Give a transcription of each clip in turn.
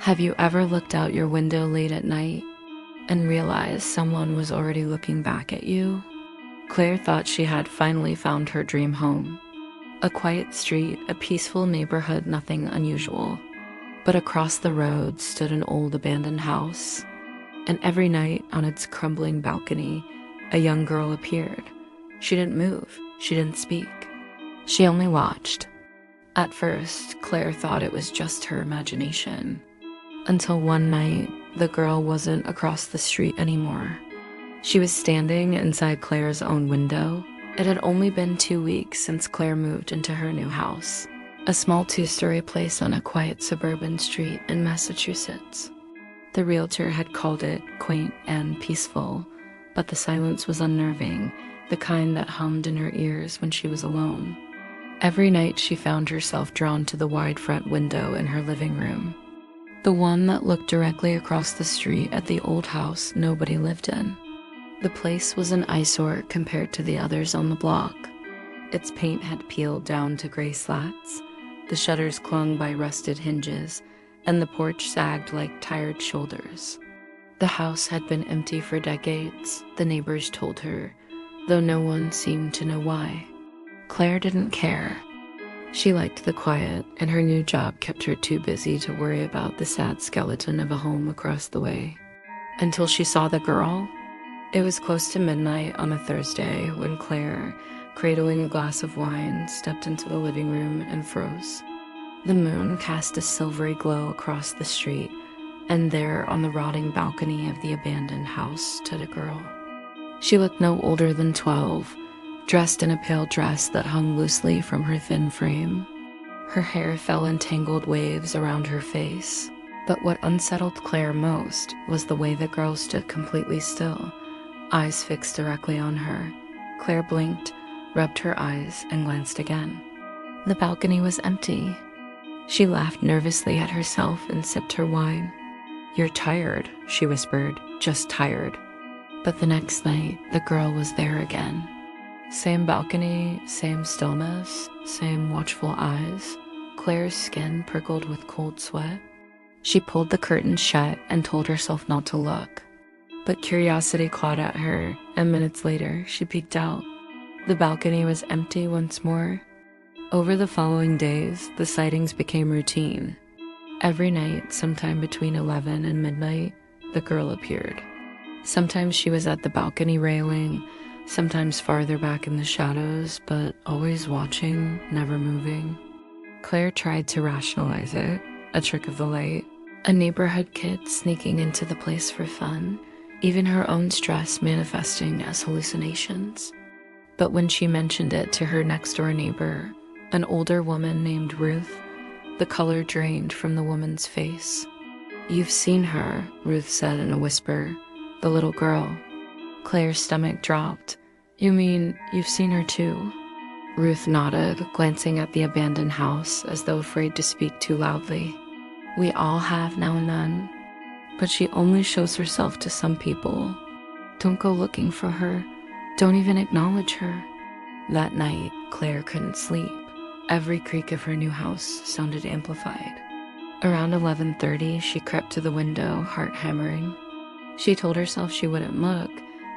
Have you ever looked out your window late at night and realized someone was already looking back at you? Claire thought she had finally found her dream home. A quiet street, a peaceful neighborhood, nothing unusual. But across the road stood an old abandoned house, and every night on its crumbling balcony, a young girl appeared. She didn't move, she didn't speak. She only watched. At first, Claire thought it was just her imagination. Until one night, the girl wasn't across the street anymore. She was standing inside Claire's own window. It had only been 2 weeks since Claire moved into her new house, a small 2-story place on a quiet suburban street in Massachusetts. The realtor had called it quaint and peaceful, but the silence was unnerving, the kind that hummed in her ears when she was alone. Every night she found herself drawn to the wide front window in her living room, the one that looked directly across the street at the old house nobody lived in. The place was an eyesore compared to the others on the block. Its paint had peeled down to gray slats, the shutters clung by rusted hinges, and the porch sagged like tired shoulders. The house had been empty for decades, the neighbors told her, though no one seemed to know why. Claire didn't care. She liked the quiet, and her new job kept her too busy to worry about the sad skeleton of a home across the way. Until she saw the girl. It was close to midnight on a Thursday when Claire, cradling a glass of wine, stepped into the living room and froze. The moon cast a silvery glow across the street, and there on the rotting balcony of the abandoned house stood a girl. She looked no older than 12, dressed in a pale dress that hung loosely from her thin frame. Her hair fell in tangled waves around her face, but what unsettled Claire most was the way the girl stood completely still, eyes fixed directly on her. Claire blinked, rubbed her eyes, and glanced again. The balcony was empty. She laughed nervously at herself and sipped her wine. "You're tired," she whispered, "just tired." But the next night, the girl was there again. Same balcony, same stillness, same watchful eyes. Claire's skin prickled with cold sweat. She pulled the curtains shut and told herself not to look. But curiosity clawed at her, and minutes later, she peeked out. The balcony was empty once more. Over the following days, the sightings became routine. Every night, sometime between 11 and midnight, the girl appeared. Sometimes she was at the balcony railing, sometimes farther back in the shadows, but always watching, never moving. Claire tried to rationalize it, a trick of the light, a neighborhood kid sneaking into the place for fun, even her own stress manifesting as hallucinations. But when she mentioned it to her next-door neighbor, an older woman named Ruth, the color drained from the woman's face. "You've seen her," Ruth said in a whisper, "the little girl." Claire's stomach dropped. "You mean you've seen her too?" Ruth nodded, glancing at the abandoned house as though afraid to speak too loudly. "We all have now and then, but she only shows herself to some people. Don't go looking for her. Don't even acknowledge her." That night, Claire couldn't sleep. Every creak of her new house sounded amplified. Around 11:30, she crept to the window, heart hammering. She told herself she wouldn't look,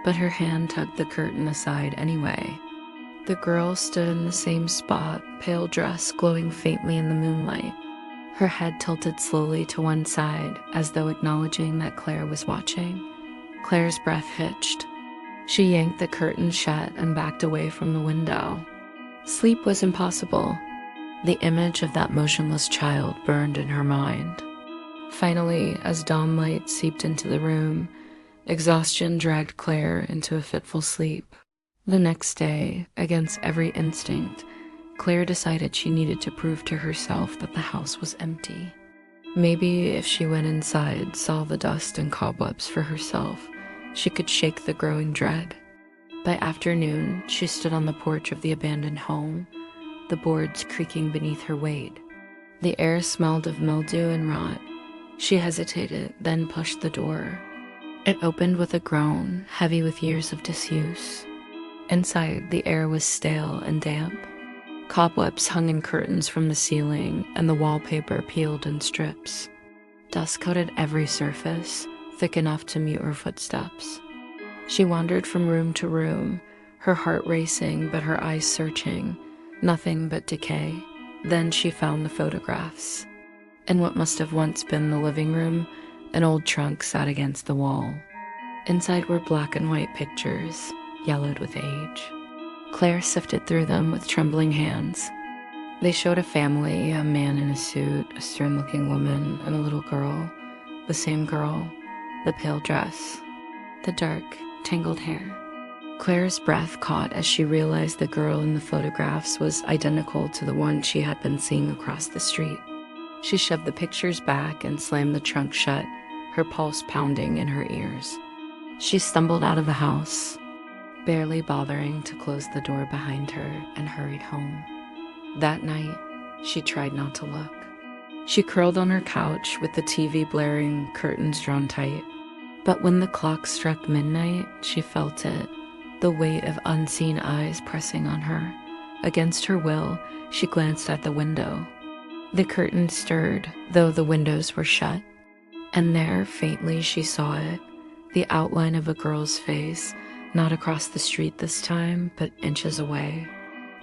but her hand tugged the curtain aside anyway. The girl stood in the same spot, pale dress glowing faintly in the moonlight. Her head tilted slowly to one side, as though acknowledging that Claire was watching. Claire's breath hitched. She yanked the curtain shut and backed away from the window. Sleep was impossible. The image of that motionless child burned in her mind. Finally, as dawn light seeped into the room, exhaustion dragged Claire into a fitful sleep. The next day, against every instinct, Claire decided she needed to prove to herself that the house was empty. Maybe if she went inside, saw the dust and cobwebs for herself, she could shake the growing dread. By afternoon, she stood on the porch of the abandoned home, the boards creaking beneath her weight. The air smelled of mildew and rot. She hesitated, then pushed the door. It opened with a groan, heavy with years of disuse. Inside, the air was stale and damp. Cobwebs hung in curtains from the ceiling, and the wallpaper peeled in strips. Dust coated every surface, thick enough to mute her footsteps. She wandered from room to room, her heart racing but her eyes searching, nothing but decay. Then she found the photographs. In what must have once been the living room, an old trunk sat against the wall. Inside were black and white pictures, yellowed with age. Claire sifted through them with trembling hands. They showed a family, a man in a suit, a stern-looking woman, and a little girl. The same girl, the pale dress, the dark, tangled hair. Claire's breath caught as she realized the girl in the photographs was identical to the one she had been seeing across the street. She shoved the pictures back and slammed the trunk shut, her pulse pounding in her ears. She stumbled out of the house, barely bothering to close the door behind her, and hurried home. That night, she tried not to look. She curled on her couch with the TV blaring, curtains drawn tight. But when the clock struck midnight, she felt it, the weight of unseen eyes pressing on her. Against her will, she glanced at the window. The curtains stirred, though the windows were shut. And there, faintly, she saw it, the outline of a girl's face, not across the street this time, but inches away.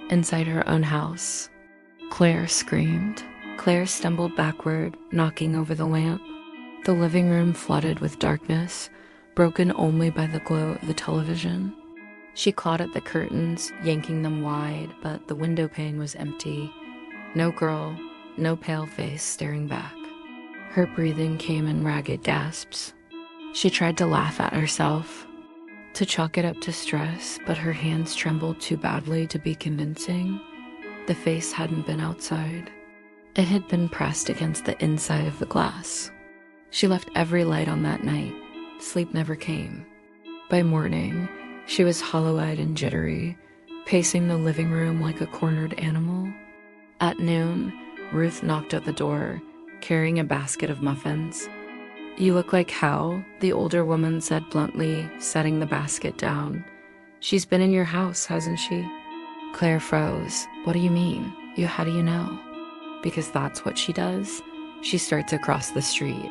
Inside her own house. Claire screamed. Claire stumbled backward, knocking over the lamp. The living room flooded with darkness, broken only by the glow of the television. She clawed at the curtains, yanking them wide, but the window pane was empty. No girl, no pale face staring back. Her breathing came in ragged gasps. She tried to laugh at herself, to chalk it up to stress, but her hands trembled too badly to be convincing. The face hadn't been outside. It had been pressed against the inside of the glass. She left every light on that night. Sleep never came. By morning, she was hollow-eyed and jittery, pacing the living room like a cornered animal. At noon, Ruth knocked at the door, carrying a basket of muffins. "You look like Hal," the older woman said bluntly, setting the basket down. "She's been in your house, hasn't she?" Claire froze. "What do you mean? How do you know?" "Because that's what she does. She starts across the street.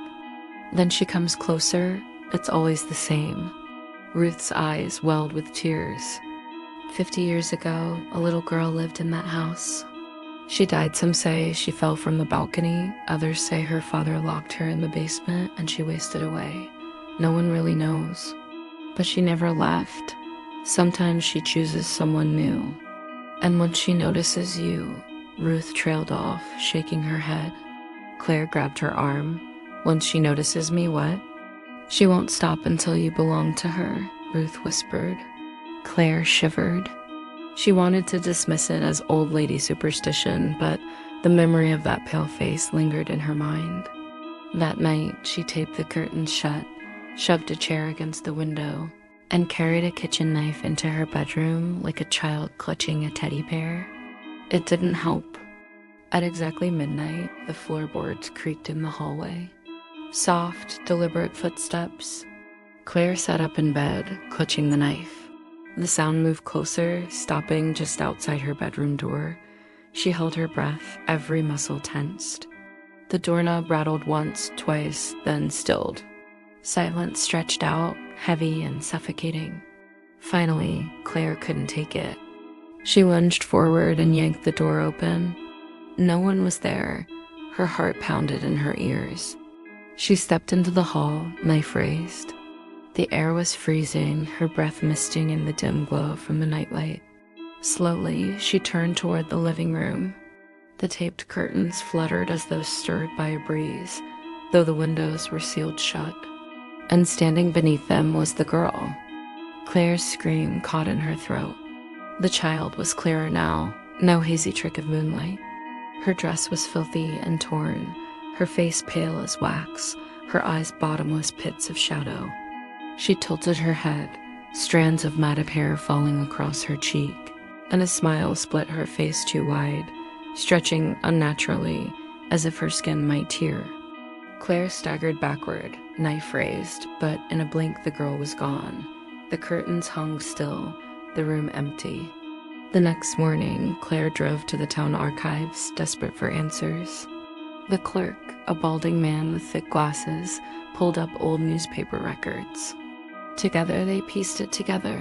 Then she comes closer. It's always the same." Ruth's eyes welled with tears. 50 years ago, a little girl lived in that house. She died. Some say she fell from the balcony. Others say her father locked her in the basement and she wasted away. No one really knows. But she never left. Sometimes she chooses someone new. And when she notices you, Ruth trailed off, shaking her head. Claire grabbed her arm. "Once she notices me, what?" "She won't stop until you belong to her," Ruth whispered. Claire shivered. She wanted to dismiss it as old lady superstition, but the memory of that pale face lingered in her mind. That night, she taped the curtains shut, shoved a chair against the window, and carried a kitchen knife into her bedroom like a child clutching a teddy bear. It didn't help. At exactly midnight, the floorboards creaked in the hallway. Soft, deliberate footsteps. Claire sat up in bed, clutching the knife. The sound moved closer, stopping just outside her bedroom door. She held her breath, every muscle tensed. The doorknob rattled once, twice, then stilled. Silence stretched out, heavy and suffocating. Finally, Claire couldn't take it. She lunged forward and yanked the door open. No one was there. Her heart pounded in her ears. She stepped into the hall, knife raised. The air was freezing, her breath misting in the dim glow from the nightlight. Slowly, she turned toward the living room. The taped curtains fluttered as though stirred by a breeze, though the windows were sealed shut. And standing beneath them was the girl. Claire's scream caught in her throat. The child was clearer now, no hazy trick of moonlight. Her dress was filthy and torn, her face pale as wax, her eyes bottomless pits of shadow. She tilted her head, strands of matted hair falling across her cheek, and a smile split her face too wide, stretching unnaturally, as if her skin might tear. Claire staggered backward, knife raised, but in a blink the girl was gone. The curtains hung still, the room empty. The next morning, Claire drove to the town archives, desperate for answers. The clerk, a balding man with thick glasses, pulled up old newspaper records. Together, they pieced it together.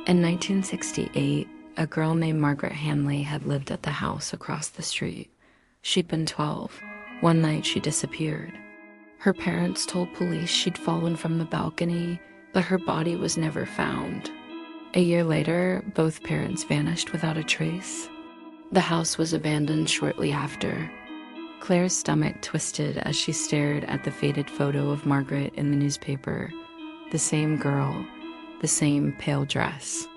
In 1968, a girl named Margaret Hanley had lived at the house across the street. She'd been 12. One night, she disappeared. Her parents told police she'd fallen from the balcony, but her body was never found. A year later, both parents vanished without a trace. The house was abandoned shortly after. Claire's stomach twisted as she stared at the faded photo of Margaret in the newspaper. The same girl, the same pale dress.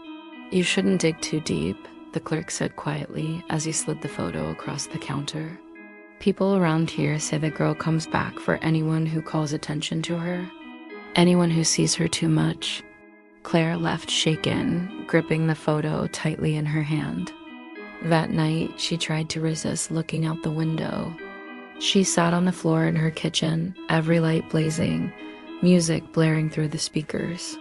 "You shouldn't dig too deep," the clerk said quietly as he slid the photo across the counter. "People around here say the girl comes back for anyone who calls attention to her, anyone who sees her too much." Claire left shaken, gripping the photo tightly in her hand. That night, she tried to resist looking out the window. She sat on the floor in her kitchen, every light blazing, music blaring through the speakers.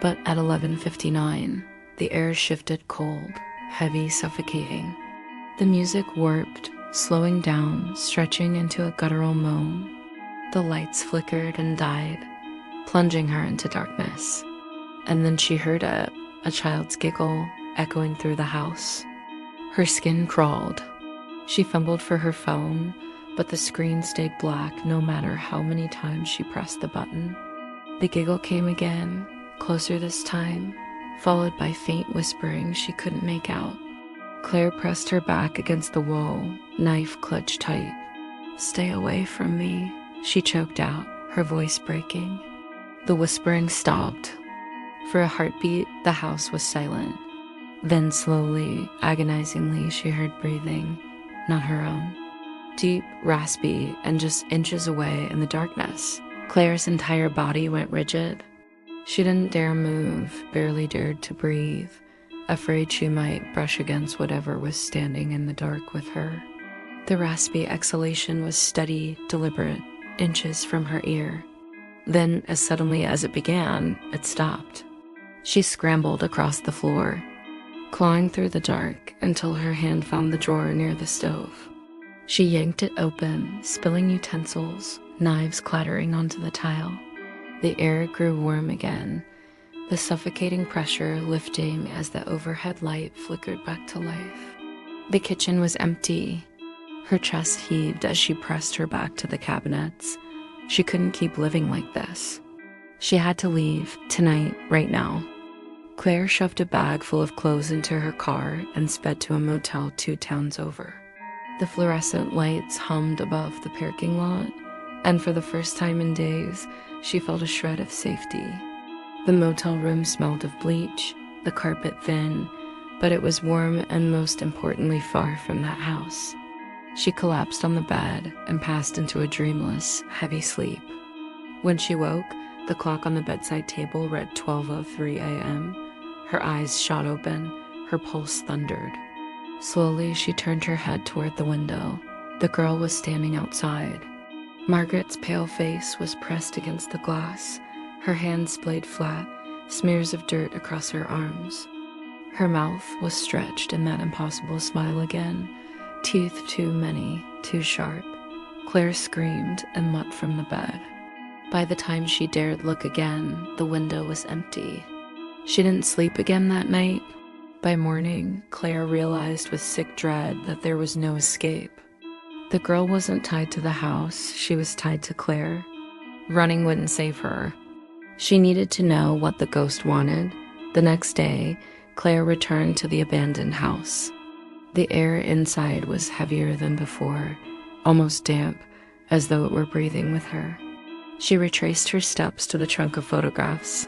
But at 11:59, the air shifted cold, heavy, suffocating. The music warped, slowing down, stretching into a guttural moan. The lights flickered and died, plunging her into darkness. And then she heard it, a child's giggle echoing through the house. Her skin crawled. She fumbled for her phone, but the screen stayed black no matter how many times she pressed the button. The giggle came again, closer this time, followed by faint whispering she couldn't make out. Claire pressed her back against the wall, knife clutched tight. "Stay away from me," she choked out, her voice breaking. The whispering stopped. For a heartbeat, the house was silent. Then slowly, agonizingly, she heard breathing, not her own. Deep, raspy, and just inches away in the darkness. Claire's entire body went rigid. She didn't dare move, barely dared to breathe, afraid she might brush against whatever was standing in the dark with her. The raspy exhalation was steady, deliberate, inches from her ear. Then, as suddenly as it began, it stopped. She scrambled across the floor, clawing through the dark until her hand found the drawer near the stove. She yanked it open, spilling utensils, knives clattering onto the tile. The air grew warm again, the suffocating pressure lifting as the overhead light flickered back to life. The kitchen was empty. Her chest heaved as she pressed her back to the cabinets. She couldn't keep living like this. She had to leave, tonight, right now. Claire shoved a bag full of clothes into her car and sped to a motel 2 towns over. The fluorescent lights hummed above the parking lot, and for the first time in days, she felt a shred of safety. The motel room smelled of bleach, the carpet thin, but it was warm and most importantly far from that house. She collapsed on the bed and passed into a dreamless, heavy sleep. When she woke, the clock on the bedside table read 12:03 a.m. Her eyes shot open, her pulse thundered. Slowly, she turned her head toward the window. The girl was standing outside. Margaret's pale face was pressed against the glass, her hands splayed flat, smears of dirt across her arms. Her mouth was stretched in that impossible smile again, teeth too many, too sharp. Claire screamed and leapt from the bed. By the time she dared look again, the window was empty. She didn't sleep again that night. By morning, Claire realized with sick dread that there was no escape. The girl wasn't tied to the house, she was tied to Claire. Running wouldn't save her. She needed to know what the ghost wanted. The next day, Claire returned to the abandoned house. The air inside was heavier than before, almost damp, as though it were breathing with her. She retraced her steps to the trunk of photographs.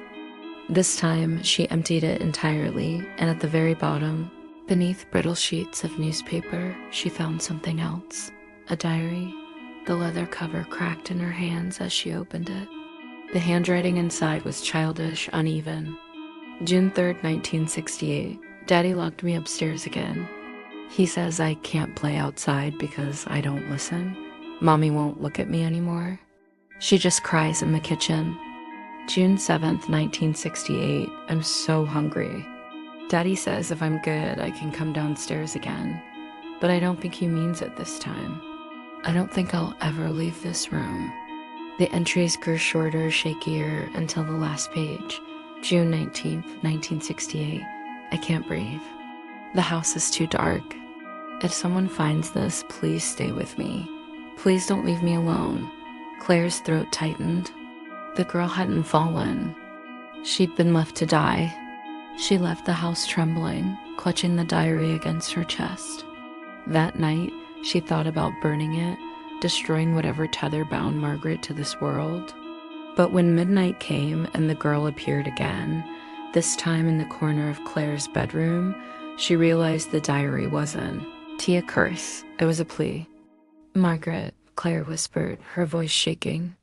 This time, she emptied it entirely, and at the very bottom, beneath brittle sheets of newspaper, she found something else. A diary. The leather cover cracked in her hands as she opened it. The handwriting inside was childish, uneven. June 3rd, 1968. Daddy locked me upstairs again. He says I can't play outside because I don't listen. Mommy won't look at me anymore. She just cries in the kitchen. June 7th, 1968. I'm so hungry. Daddy says if I'm good, I can come downstairs again. But I don't think he means it this time. I don't think I'll ever leave this room. The entries grew shorter, shakier, until the last page. June 19th, 1968. I can't breathe. The house is too dark. If someone finds this, please stay with me. Please don't leave me alone. Claire's throat tightened. The girl hadn't fallen. She'd been left to die. She left the house trembling, clutching the diary against her chest. That night, she thought about burning it, destroying whatever tether bound Margaret to this world. But when midnight came and the girl appeared again, this time in the corner of Claire's bedroom, she realized the diary wasn't a curse. It was a plea. "Margaret," Claire whispered, her voice shaking.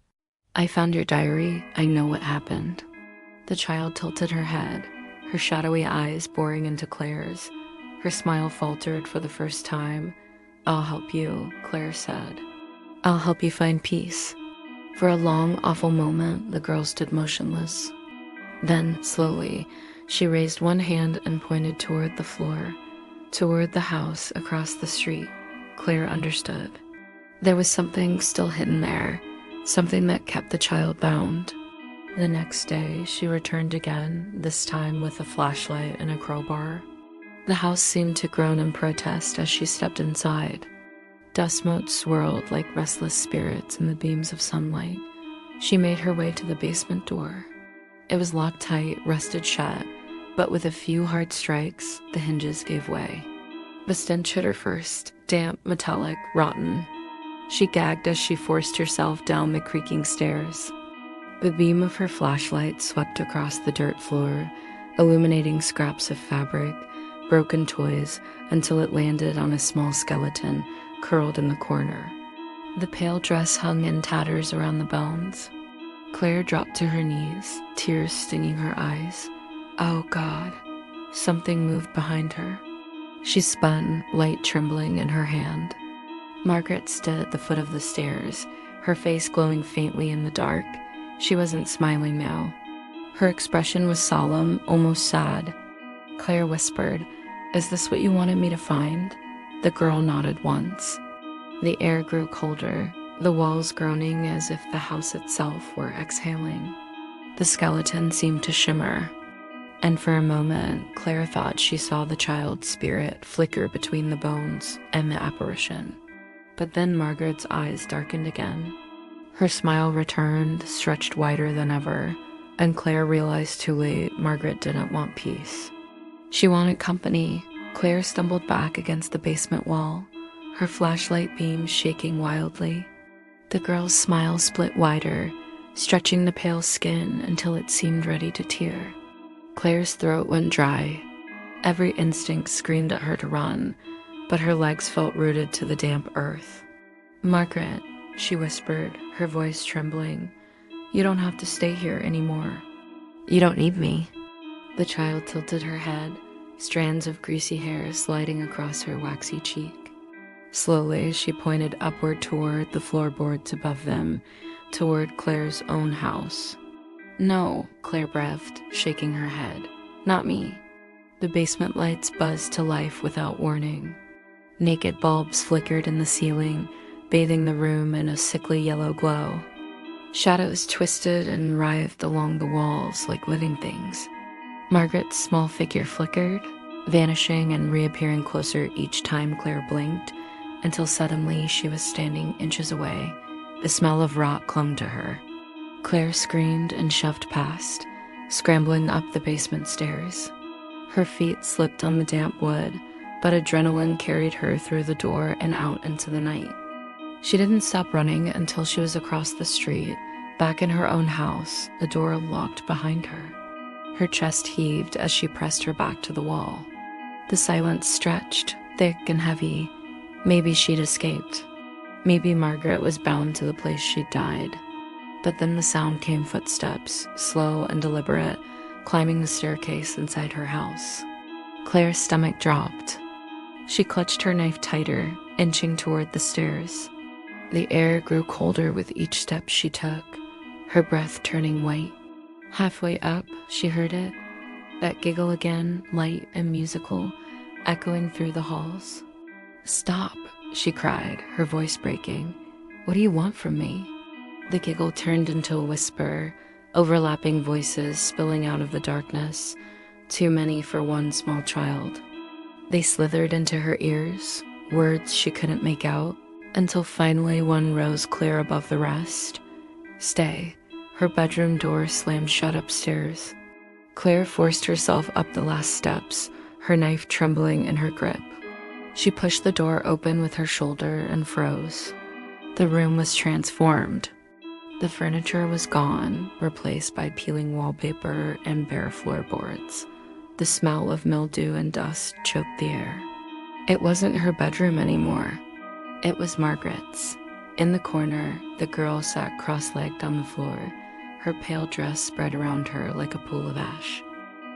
"I found your diary. I know what happened." The child tilted her head, her shadowy eyes boring into Claire's. Her smile faltered for the first time. "I'll help you," Claire said. "I'll help you find peace." For a long, awful moment, the girl stood motionless. Then, slowly, she raised one hand and pointed toward the floor, toward the house across the street. Claire understood. There was something still hidden there, something that kept the child bound. The next day, she returned again, this time with a flashlight and a crowbar. The house seemed to groan in protest as she stepped inside. Dust motes swirled like restless spirits in the beams of sunlight. She made her way to the basement door. It was locked tight, rusted shut, but with a few hard strikes, the hinges gave way. The stench hit her first, damp, metallic, rotten. She gagged as she forced herself down the creaking stairs. The beam of her flashlight swept across the dirt floor, illuminating scraps of fabric, broken toys, until it landed on a small skeleton curled in the corner. The pale dress hung in tatters around the bones. Claire dropped to her knees, tears stinging her eyes. Oh God. Something moved behind her. She spun, light trembling in her hand. Margaret stood at the foot of the stairs, her face glowing faintly in the dark. She wasn't smiling now. Her expression was solemn, almost sad. Claire whispered, "Is this what you wanted me to find?" The girl nodded once. The air grew colder, the walls groaning as if the house itself were exhaling. The skeleton seemed to shimmer, and for a moment, Claire thought she saw the child's spirit flicker between the bones and the apparition. But then Margaret's eyes darkened again. Her smile returned, stretched wider than ever, and Claire realized too late Margaret didn't want peace. She wanted company. Claire stumbled back against the basement wall, her flashlight beam shaking wildly. The girl's smile split wider, stretching the pale skin until it seemed ready to tear. Claire's throat went dry. Every instinct screamed at her to run, but her legs felt rooted to the damp earth. "Margaret," she whispered, her voice trembling, "you don't have to stay here anymore. You don't need me." The child tilted her head, strands of greasy hair sliding across her waxy cheek. Slowly, she pointed upward toward the floorboards above them, toward Claire's own house. "No," Claire breathed, shaking her head. "Not me." The basement lights buzzed to life without warning. Naked bulbs flickered in the ceiling, bathing the room in a sickly yellow glow. Shadows twisted and writhed along the walls like living things. Margaret's small figure flickered, vanishing and reappearing closer each time Claire blinked, until suddenly she was standing inches away. The smell of rot clung to her. Claire screamed and shoved past, scrambling up the basement stairs. Her feet slipped on the damp wood, but adrenaline carried her through the door and out into the night. She didn't stop running until she was across the street, back in her own house, the door locked behind her. Her chest heaved as she pressed her back to the wall. The silence stretched, thick and heavy. Maybe she'd escaped. Maybe Margaret was bound to the place she'd died. But then the sound came footsteps, slow and deliberate, climbing the staircase inside her house. Claire's stomach dropped. She clutched her knife tighter, inching toward the stairs. The air grew colder with each step she took, her breath turning white. Halfway up, she heard it, that giggle again, light and musical, echoing through the halls. "Stop," she cried, her voice breaking. "What do you want from me?" The giggle turned into a whisper, overlapping voices spilling out of the darkness, too many for one small child. They slithered into her ears, words she couldn't make out, until finally one rose clear above the rest. "Stay." Her bedroom door slammed shut upstairs. Claire forced herself up the last steps, her knife trembling in her grip. She pushed the door open with her shoulder and froze. The room was transformed. The furniture was gone, replaced by peeling wallpaper and bare floorboards. The smell of mildew and dust choked the air. It wasn't her bedroom anymore. It was Margaret's. In the corner, the girl sat cross-legged on the floor, her pale dress spread around her like a pool of ash.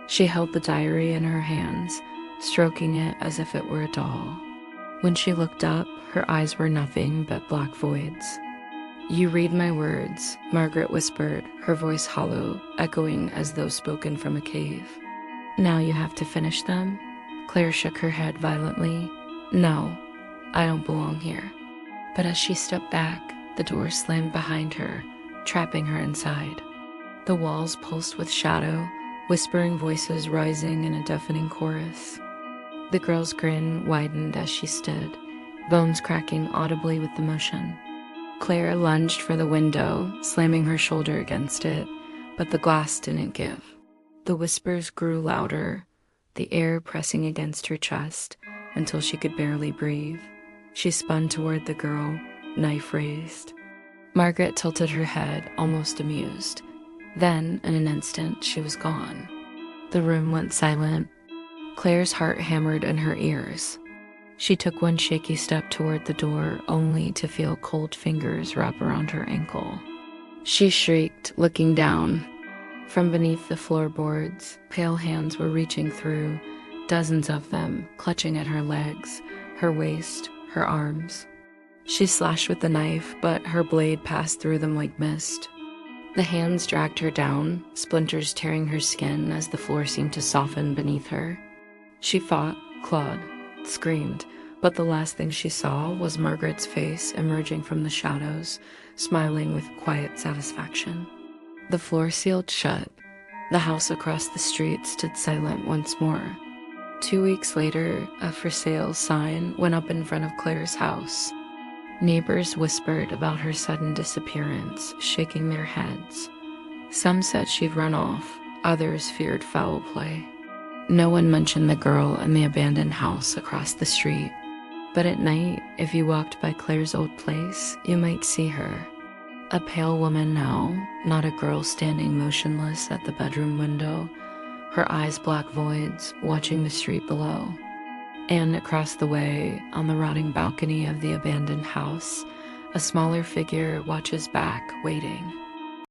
She held the diary in her hands, stroking it as if it were a doll. When she looked up, her eyes were nothing but black voids. "You read my words," Margaret whispered, her voice hollow, echoing as though spoken from a cave. "Now you have to finish them?" Claire shook her head violently. "No, I don't belong here." But as she stepped back, the door slammed behind her, trapping her inside. The walls pulsed with shadow, whispering voices rising in a deafening chorus. The girl's grin widened as she stood, bones cracking audibly with the motion. Claire lunged for the window, slamming her shoulder against it, but the glass didn't give. The whispers grew louder, the air pressing against her chest until she could barely breathe. She spun toward the girl, knife raised. Margaret tilted her head, almost amused. Then, in an instant, she was gone. The room went silent. Claire's heart hammered in her ears. She took one shaky step toward the door, only to feel cold fingers wrap around her ankle. She shrieked, looking down. From beneath the floorboards, pale hands were reaching through, dozens of them, clutching at her legs, her waist, her arms. She slashed with the knife, but her blade passed through them like mist. The hands dragged her down, splinters tearing her skin as the floor seemed to soften beneath her. She fought, clawed, screamed, but the last thing she saw was Margaret's face emerging from the shadows, smiling with quiet satisfaction. The floor sealed shut. The house across the street stood silent once more. 2 weeks later, a for sale sign went up in front of Claire's house. Neighbors whispered about her sudden disappearance, shaking their heads. Some said she'd run off, others feared foul play. No one mentioned the girl in the abandoned house across the street. But at night, if you walked by Claire's old place, you might see her. A pale woman now, not a girl standing motionless at the bedroom window, her eyes black voids, watching the street below. And across the way, on the rotting balcony of the abandoned house, a smaller figure watches back, waiting.